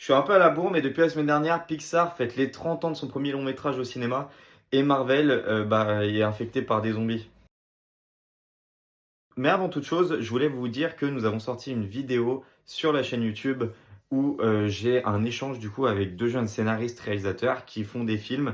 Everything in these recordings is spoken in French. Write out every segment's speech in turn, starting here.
Je suis un peu à la bourre, mais depuis la semaine dernière, Pixar fête les 30 ans de son premier long métrage au cinéma et Marvel est infecté par des zombies. Mais avant toute chose, je voulais vous dire que nous avons sorti une vidéo sur la chaîne YouTube où j'ai un échange du coup avec deux jeunes scénaristes réalisateurs qui font des films.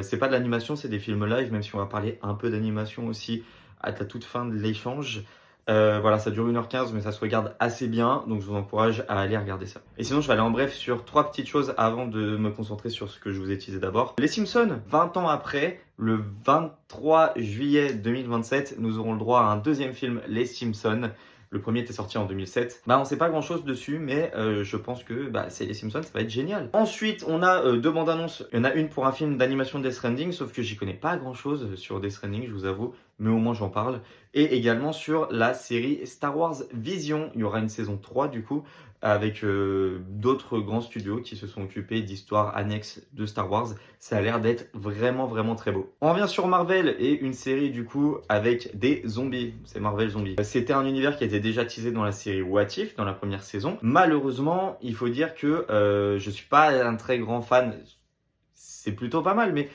C'est pas de l'animation, c'est des films live, même si on va parler un peu d'animation aussi à la toute fin de l'échange. Voilà, ça dure 1h15, mais ça se regarde assez bien, donc je vous encourage à aller regarder ça. Et sinon, je vais aller en bref sur trois petites choses avant de me concentrer sur ce que je vous ai teasé d'abord. Les Simpsons, 20 ans après, le 23 juillet 2027, nous aurons le droit à un deuxième film, Les Simpsons. Le premier était sorti en 2007. On sait pas grand chose dessus, mais je pense que c'est les Simpsons, ça va être génial. Ensuite, on a deux bandes annonces. Il y en a une pour un film d'animation Death Stranding, sauf que j'y connais pas grand chose sur Death Stranding, je vous avoue, mais au moins j'en parle. Et également sur la série Star Wars Vision. Il y aura une saison 3 du coup, avec d'autres grands studios qui se sont occupés d'histoires annexes de Star Wars. Ça a l'air d'être vraiment vraiment très beau. On revient sur Marvel et une série du coup avec des zombies. C'est Marvel Zombies. C'était un univers qui était déjà teasé dans la série What If, dans la première saison. Malheureusement, il faut dire que je suis pas un très grand fan. C'est plutôt pas mal, mais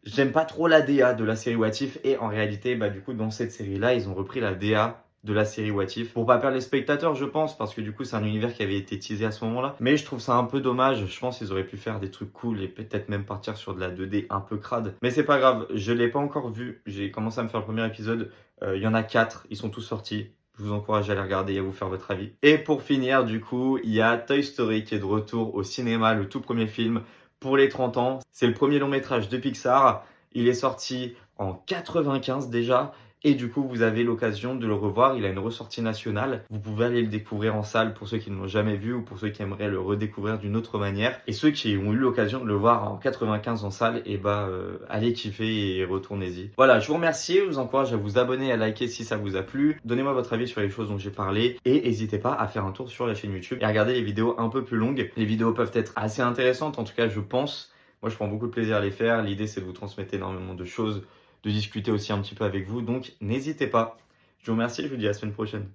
j'aime pas trop la DA de la série What If. Et en réalité, du coup, dans cette série-là, ils ont repris la DA de la série What If. Pour pas perdre les spectateurs, je pense, parce que du coup, c'est un univers qui avait été teasé à ce moment-là. Mais je trouve ça un peu dommage. Je pense qu'ils auraient pu faire des trucs cool et peut-être même partir sur de la 2D un peu crade. Mais c'est pas grave, je l'ai pas encore vu. J'ai commencé à me faire le premier épisode. Il y en a 4, ils sont tous sortis. Je vous encourage à les regarder et à vous faire votre avis. Et pour finir, du coup, il y a Toy Story qui est de retour au cinéma, le tout premier film pour les 30 ans. C'est le premier long métrage de Pixar. Il est sorti en 95 déjà. Et du coup, vous avez l'occasion de le revoir. Il a une ressortie nationale. Vous pouvez aller le découvrir en salle pour ceux qui ne l'ont jamais vu ou pour ceux qui aimeraient le redécouvrir d'une autre manière. Et ceux qui ont eu l'occasion de le voir en 95 en salle, allez kiffer et retournez-y. Voilà, je vous remercie. Je vous encourage à vous abonner et à liker si ça vous a plu. Donnez-moi votre avis sur les choses dont j'ai parlé. Et n'hésitez pas à faire un tour sur la chaîne YouTube et à regarder les vidéos un peu plus longues. Les vidéos peuvent être assez intéressantes, en tout cas, je pense. Moi, je prends beaucoup de plaisir à les faire. L'idée, c'est de vous transmettre énormément de choses, de discuter aussi un petit peu avec vous. Donc, n'hésitez pas. Je vous remercie et je vous dis à la semaine prochaine.